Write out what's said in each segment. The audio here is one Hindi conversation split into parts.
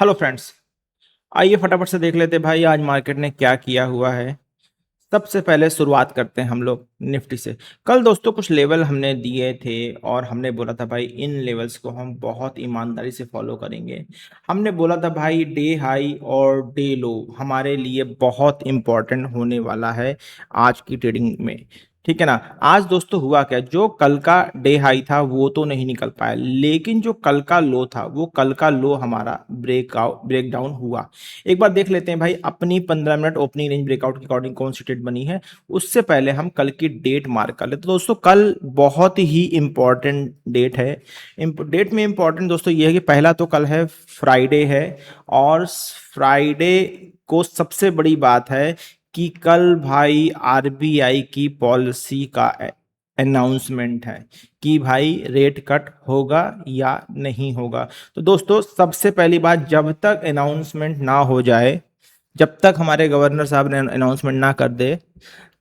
Hello friends. आइए फटाफट से देख लेते हैं भाई आज मार्केट ने क्या किया हुआ है। सबसे पहले शुरुआत करते हैं हम लोग निफ्टी से। कल दोस्तों कुछ लेवल हमने दिए थे और हमने बोला था भाई इन लेवल्स को हम बहुत ईमानदारी से फॉलो करेंगे। हमने बोला था भाई डे हाई और डे लो हमारे लिए बहुत इंपॉर्टेंट होने वाला है आज की ट्रेडिंग में। ठीक है ना। आज दोस्तों हुआ क्या, जो कल का डे हाई था वो तो नहीं निकल पाया, लेकिन जो कल का लो था वो कल का लो हमारा ब्रेक डाउन हुआ। एक बार देख लेते हैं भाई अपनी 15 मिनट ओपनिंग रेंज ब्रेकआउट के अकॉर्डिंग कौन सी डेट बनी है। उससे पहले हम कल की डेट मार्क कर लेते। तो दोस्तों कल बहुत ही इंपॉर्टेंट डेट है। डेट में इंपॉर्टेंट दोस्तों ये है कि पहला तो कल है फ्राइडे है, और फ्राइडे को सबसे बड़ी बात है कि कल भाई आरबीआई की पॉलिसी का अनाउंसमेंट है कि भाई रेट कट होगा या नहीं होगा। तो दोस्तों सबसे पहली बात, जब तक अनाउंसमेंट ना हो जाए, जब तक हमारे गवर्नर साहब ने अनाउंसमेंट ना कर दे,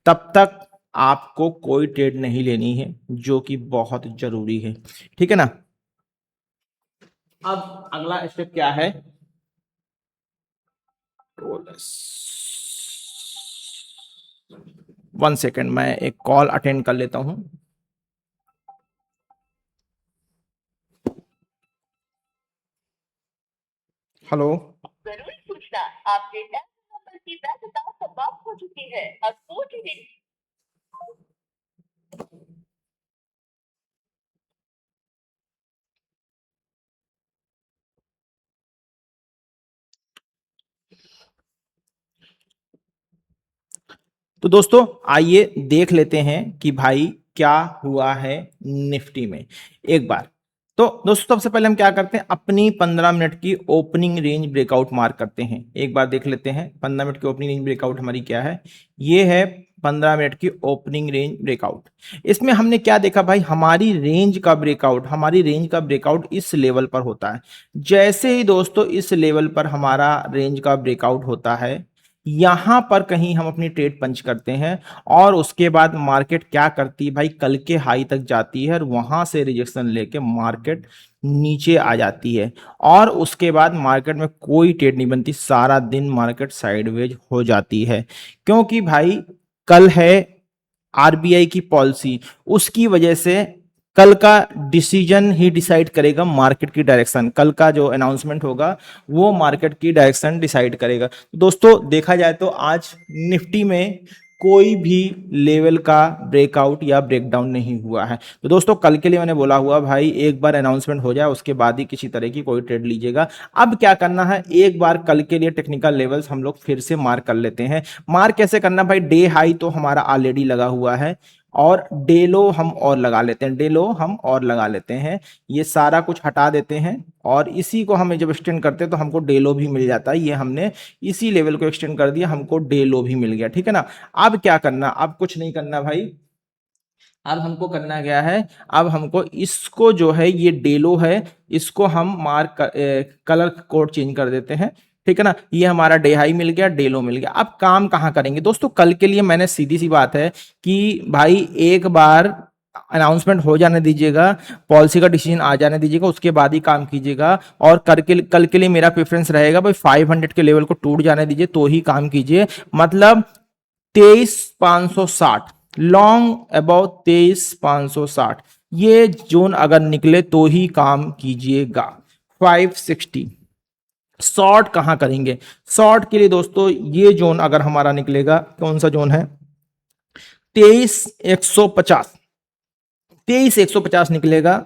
तब तक आपको कोई ट्रेड नहीं लेनी है, जो कि बहुत जरूरी है। ठीक है ना। अब अगला स्टेप क्या है। वन सेकेंड, मैं एक कॉल अटेंड कर लेता हूं। हेलो। जरूरी सूचना, आपके टैक्स नंबर की वैधता समाप्त हो चुकी है। अब OTP तो दोस्तों आइए देख लेते हैं कि भाई क्या हुआ है निफ्टी में एक बार। तो दोस्तों सबसे पहले हम क्या करते हैं, अपनी 15 मिनट की ओपनिंग रेंज ब्रेकआउट मार्क करते हैं। एक बार देख लेते हैं 15 मिनट की ओपनिंग रेंज ब्रेकआउट हमारी क्या है। ये है 15 मिनट की ओपनिंग रेंज ब्रेकआउट। इसमें हमने क्या देखा भाई, हमारी रेंज का ब्रेकआउट इस लेवल पर होता है। जैसे ही दोस्तों इस लेवल पर हमारा रेंज का ब्रेकआउट होता है, यहां पर कहीं हम अपनी ट्रेड पंच करते हैं, और उसके बाद मार्केट क्या करती है भाई, कल के हाई तक जाती है और वहां से रिजेक्शन लेके मार्केट नीचे आ जाती है, और उसके बाद मार्केट में कोई ट्रेड नहीं बनती, सारा दिन मार्केट साइडवेज हो जाती है। क्योंकि भाई कल है आरबीआई की पॉलिसी, उसकी वजह से कल का डिसीजन ही डिसाइड करेगा मार्केट की डायरेक्शन। कल का जो अनाउंसमेंट होगा वो मार्केट की डायरेक्शन डिसाइड करेगा। दोस्तों देखा जाए तो आज निफ्टी में कोई भी लेवल का ब्रेकआउट या ब्रेकडाउन नहीं हुआ है। तो दोस्तों कल के लिए मैंने बोला हुआ भाई एक बार अनाउंसमेंट हो जाए उसके बाद ही किसी तरह की कोई ट्रेड लीजिएगा। अब क्या करना है, एक बार कल के लिए टेक्निकल लेवल्स हम लोग फिर से मार्क कर लेते हैं। मार्क कैसे करना भाई, डे हाई तो हमारा ऑलरेडी लगा हुआ है, और डे लो हम और लगा लेते हैं, डे लो हम और लगा लेते हैं। ये सारा कुछ हटा देते हैं, और इसी को हमें जब एक्सटेंड करते हैं तो हमको डे लो भी मिल जाता है। ये हमने इसी लेवल को एक्सटेंड कर दिया, हमको डे लो भी मिल गया। ठीक है ना। अब क्या करना, अब कुछ नहीं करना भाई। अब हमको करना क्या है, अब हमको इसको जो है ये डे लो है, इसको हम कलर कोड चेंज कर देते हैं। ठीक है ना। ये हमारा डे हाई मिल गया, डे लो मिल गया। अब काम कहाँ करेंगे दोस्तों, कल के लिए मैंने सीधी सी बात है कि भाई एक बार अनाउंसमेंट हो जाने दीजिएगा, पॉलिसी का डिसीजन आ जाने दीजिएगा, उसके बाद ही काम कीजिएगा। और कल के लिए मेरा प्रेफरेंस रहेगा भाई 500 के लेवल को टूट जाने दीजिए तो ही काम कीजिए। मतलब 23,560, लॉन्ग अबाउट 23,560, ये जोन अगर निकले तो ही काम कीजिएगा। 560 शॉर्ट कहां करेंगे, शॉर्ट के लिए दोस्तों ये जोन अगर हमारा निकलेगा, कौन सा जोन है, 23,150, 23,150 निकलेगा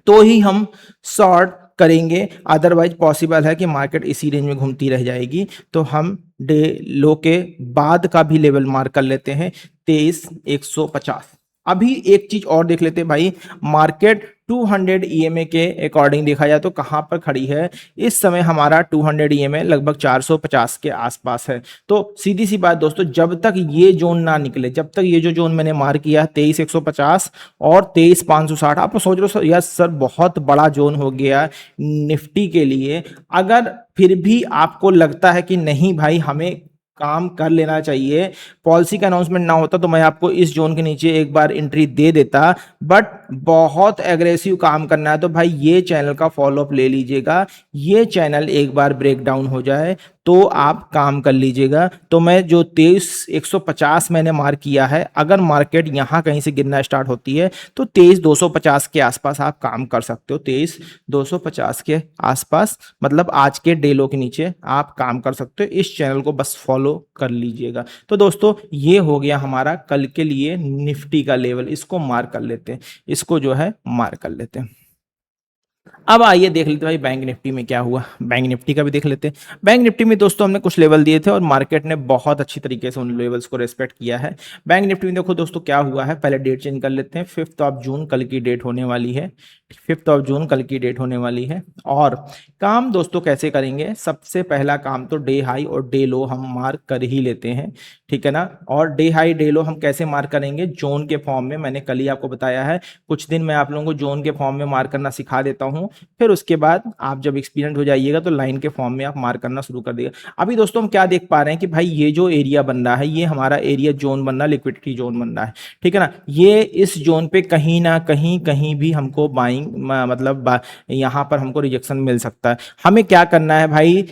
तो ही हम शॉर्ट करेंगे। अदरवाइज पॉसिबल है कि मार्केट इसी रेंज में घूमती रह जाएगी। तो हम डे लो के बाद का भी लेवल मार्क कर लेते हैं 23,150। अभी एक चीज और देख लेते हैं भाई, मार्केट 200 ईएमए के अकॉर्डिंग देखा जाए तो कहां पर खड़ी है। इस समय हमारा 200 ईएमए लगभग 450 के आसपास है। तो सीधी सी बात दोस्तों, जब तक ये जोन ना निकले, जब तक ये जो जोन मैंने मार्क किया 23,150 और 23,560, आप सोच रहे हो यार सर बहुत बड़ा जोन हो गया निफ्टी के लिए। अगर फिर भी आपको लगता है कि नहीं भाई हमें काम कर लेना चाहिए। पॉलिसी का अनाउंसमेंट ना होता तो मैं आपको इस जोन के नीचे एक बार एंट्री दे देता, बट बहुत एग्रेसिव काम करना है तो भाई ये चैनल का फॉलोअप ले लीजिएगा। ये चैनल एक बार ब्रेक डाउन हो जाए तो आप काम कर लीजिएगा। तो मैं जो 23,150 मैंने मार्क किया है, अगर मार्केट यहां कहीं से गिरना स्टार्ट होती है तो 23,250 के आसपास आप काम कर सकते हो। 23,250 के आसपास मतलब आज के डे लो के नीचे आप काम कर सकते हो। इस चैनल को बस फॉलो कर लीजिएगा। तो दोस्तों ये हो गया हमारा कल के लिए निफ्टी का लेवल, इसको मार्क कर लेते हैं, इसको जो है मार्क कर लेते हैं। अब आइए देख लेते हैं भाई बैंक निफ्टी में क्या हुआ। बैंक निफ्टी का भी देख लेते हैं। बैंक निफ्टी में दोस्तों हमने कुछ लेवल दिए थे और मार्केट ने बहुत अच्छी तरीके से उन लेवल्स को रिस्पेक्ट किया है। बैंक निफ्टी में देखो दोस्तों क्या हुआ है, पहले डेट चेंज कर लेते हैं। 5 जून कल की डेट होने वाली है। 5 जून कल की डेट होने वाली है। और काम दोस्तों कैसे करेंगे, सबसे पहला काम तो डे हाई और डे लो हम मार्क कर ही लेते हैं, ठीक है ना। और डे हाई डे लो हम कैसे मार्क करेंगे, जोन के फॉर्म में। मैंने कल ही आपको बताया है, कुछ दिन मैं आप लोगों को जोन के फॉर्म में मार्क करना सिखा देता हूं, फिर उसके बाद आप जब एक्सपीरियंस हो जाइएगा तो लाइन के फॉर्म में आप मार्क करना शुरू कर देगा। अभी दोस्तों हम क्या देख पा रहे हैं कि भाई ये जो एरिया बन रहा है, ये हमारा एरिया जोन बन रहा है, लिक्विडिटी जोन बन रहा है, ठीक है ना। ये इस जोन पे कहीं ना कहीं कहीं भी हमको बाइंग मतलब यहां पर हमको रिजेक्शन मिल सकता है। हमें क्या करना है भाई,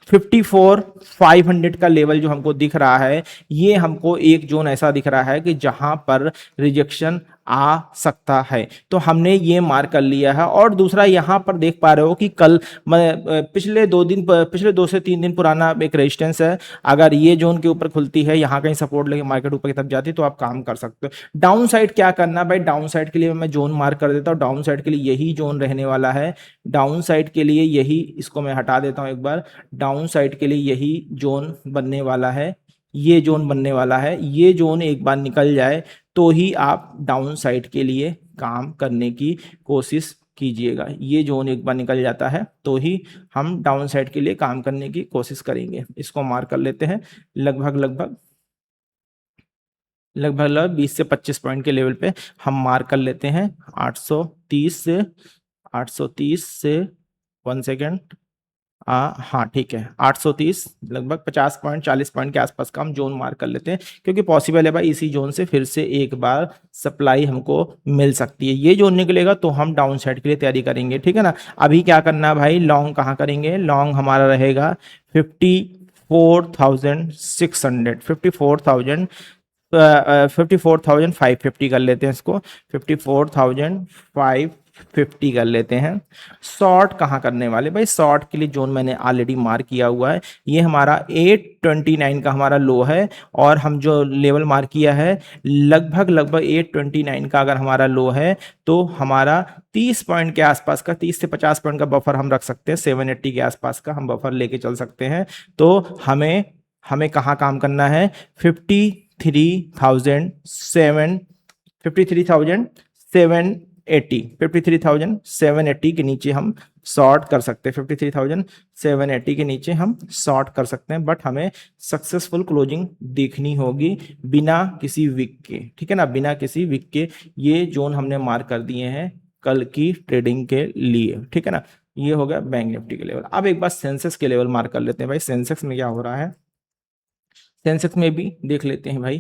54,500 का लेवल जो हमको दिख रहा है, ये हमको एक जोन ऐसा दिख रहा है कि जहां पर रिजेक्शन आ सकता है, तो हमने ये मार्क कर लिया है। और दूसरा यहां पर देख पा रहे हो कि कल पिछले 2 से 3 दिन पुराना एक रेजिस्टेंस है, अगर ये जोन के ऊपर खुलती है, यहां कहीं सपोर्ट लेके मार्केट ऊपर की तरफ जाती है तो आप काम कर सकते हो। डाउन साइड क्या करना भाई, डाउन साइड के लिए मैं जोन मार्क कर देता हूं। डाउन साइड के लिए यही जोन रहने वाला है। डाउन साइड के लिए यही, इसको मैं हटा देता हूं एक बार, डाउन साइड के लिए यही जोन बनने वाला है। ये जोन बनने वाला है। ये जोन एक बार निकल जाए तो ही आप डाउन साइड के लिए काम करने की कोशिश कीजिएगा। ये जोन एक बार निकल जाता है तो ही हम डाउन साइड के लिए काम करने की कोशिश करेंगे। इसको मार्क कर लेते हैं। लगभग लगभग लगभग लगभग 20 से 25 पॉइंट के लेवल पे हम मार्क कर लेते हैं। 830 से 1 सेकेंड, हाँ ठीक है, 830 लगभग 50 पॉइंट 40 पॉइंट के आसपास का हम जोन मार्क कर लेते हैं, क्योंकि पॉसिबल है भाई इसी जोन से फिर से एक बार सप्लाई हमको मिल सकती है। ये जोन निकलेगा तो हम डाउन साइड के लिए तैयारी करेंगे, ठीक है ना। अभी क्या करना है भाई, लॉन्ग कहाँ करेंगे, लॉन्ग हमारा रहेगा 54,600, 54,550 कर लेते हैं इसको, 54,550 कर लेते हैं। शॉर्ट कहाँ करने वाले भाई, शॉर्ट के लिए जोन मैंने ऑलरेडी मार्क किया हुआ है। ये हमारा 829 का हमारा लो है, और हम जो लेवल मार्क किया है लगभग लगभग 829 का अगर हमारा लो है तो हमारा 30 पॉइंट के आसपास का, 30 से 50 पॉइंट का बफर हम रख सकते हैं। 780 के आसपास का हम बफर लेके चल सकते हैं। तो हमें हमें कहाँ काम करना है, 53,780 के नीचे हम शॉर्ट कर सकते हैं। 53,780 के नीचे हम शॉर्ट कर सकते हैं, बट हमें सक्सेसफुल क्लोजिंग देखनी होगी बिना किसी विक के, ठीक है ना, बिना किसी विक के। ये जोन हमने मार्क कर दिए हैं कल की ट्रेडिंग के लिए, ठीक है ना। ये हो गया बैंक निफ्टी के लेवल। अब एक बार सेंसेक्स के लेवल मार्क कर लेते हैं भाई, सेंसेक्स में क्या हो रहा है। सेंसेक्स में भी देख लेते हैं भाई,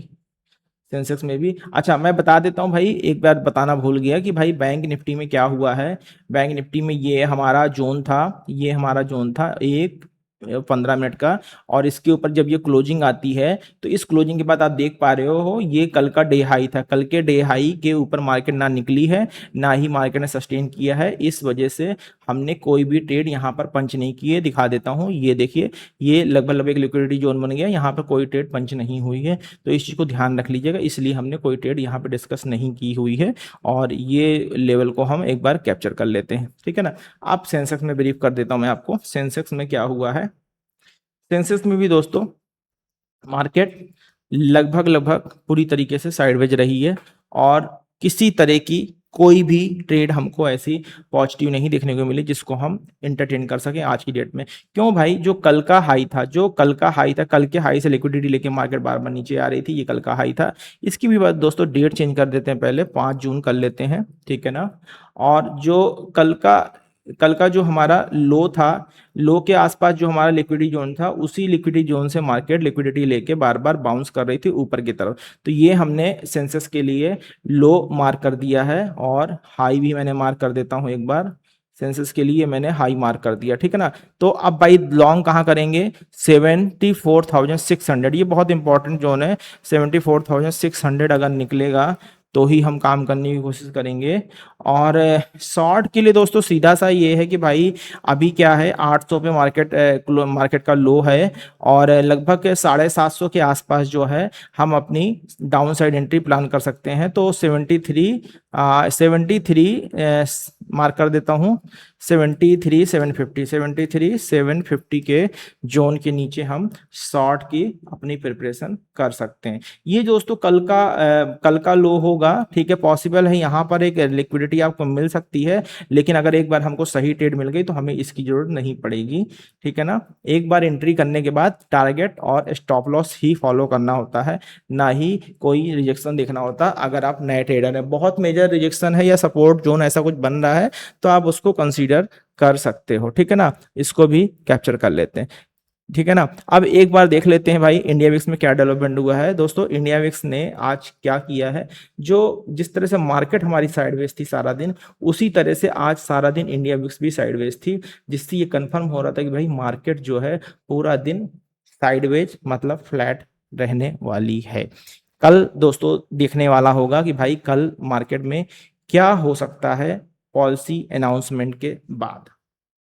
सेंसेक्स में भी। अच्छा मैं बता देता हूं भाई, एक बार बताना भूल गया कि भाई बैंक निफ्टी में क्या हुआ है। बैंक निफ्टी में ये हमारा जोन था, ये हमारा जोन था एक 15 मिनट का, और इसके ऊपर जब ये क्लोजिंग आती है तो इस क्लोजिंग के बाद आप देख पा रहे हो ये कल का डे हाई था। कल के डे हाई के ऊपर मार्केट ना निकली है, ना ही मार्केट ने सस्टेन किया है। इस वजह से हमने कोई भी ट्रेड यहाँ पर पंच नहीं किए। दिखा देता हूँ, ये देखिए, ये लगभग लगभग एक लिक्विडिटी जोन बन गया, यहाँ पर कोई ट्रेड पंच नहीं हुई है। तो इस चीज़ को ध्यान रख लीजिएगा, इसलिए हमने कोई ट्रेड यहाँ पर डिस्कस नहीं की हुई है। और ये लेवल को हम एक बार कैप्चर कर लेते हैं, ठीक है ना। अब सेंसेक्स में ब्रीफ कर देता हूँ मैं आपको, सेंसेक्स में क्या हुआ है। सेंसेक्स में भी दोस्तों मार्केट लगभग लगभग पूरी तरीके से साइडवेज रही है, और किसी तरह की कोई भी ट्रेड हमको ऐसी पॉजिटिव नहीं देखने को मिली जिसको हम एंटरटेन कर सकें आज की डेट में। क्यों भाई, जो कल का हाई था, कल के हाई से लिक्विडिटी लेके मार्केट बार बार नीचे आ रही थी, ये कल का हाई था। इसकी भी बात दोस्तों डेट चेंज कर देते हैं, पहले 5 जून कर लेते हैं, ठीक है ना। और जो कल का कल का जो हमारा लो था, लो के आसपास जो हमारा लिक्विडिटी जोन था, उसी लिक्विडिटी जोन से मार्केट लिक्विडिटी लेके बार बार बाउंस कर रही थी ऊपर की तरफ। तो ये हमने सेंसेक्स के लिए लो मार्क कर दिया है, और हाई भी मैंने मार्क कर देता हूं एक बार। सेंसेक्स के लिए मैंने हाई मार्क कर दिया, ठीक है ना। तो अब भाई लॉन्ग कहाँ करेंगे, 74,600, ये बहुत इंपॉर्टेंट जोन है। 74,600 अगर निकलेगा तो ही हम काम करने की कोशिश करेंगे। और शॉर्ट के लिए दोस्तों सीधा सा ये है कि भाई अभी क्या है, 800 पे मार्केट का लो है, और लगभग 750 के आसपास जो है हम अपनी डाउन साइड एंट्री प्लान कर सकते हैं। तो 73 मार्क कर देता हूँ, 73,750 के जोन के नीचे हम शॉर्ट की अपनी प्रिपरेशन कर सकते हैं। ये दोस्तों कल का लो होगा, ठीक है। पॉसिबल है यहाँ पर एक लिक्विडिटी आपको मिल सकती है, लेकिन अगर एक बार हमको सही ट्रेड मिल गई तो हमें इसकी जरूरत नहीं पड़ेगी, ठीक है ना। एक बार एंट्री करने के बाद टारगेट और स्टॉप लॉस ही फॉलो करना होता है, ना ही कोई रिजेक्शन देखना होता। अगर आप नए ट्रेडर हैं, बहुत मेजर रिजेक्शन है या सपोर्ट जोन ऐसा कुछ बन रहा है, तो आप उसको कंसीडर कर सकते हो, ठीक है ना। इसको भी कैप्चर कर लेते हैं, ठीक है ना। अब एक बार देख लेते हैं भाई इंडिया विक्स में क्या डेवलपमेंट हुआ है। दोस्तों इंडिया विक्स ने आज क्या किया है, जो जिस तरह से मार्केट हमारी साइडवेज थी सारा दिन, उसी तरह से आज सारा दिन इंडिया विक्स भी साइडवेज थी, जिससे ये कंफर्म हो रहा था कि भाई मार्केट जो है पूरा दिन साइडवेज मतलब फ्लैट रहने वाली है। कल दोस्तों देखने वाला होगा कि भाई कल मार्केट में क्या हो सकता है पॉलिसी अनाउंसमेंट के बाद।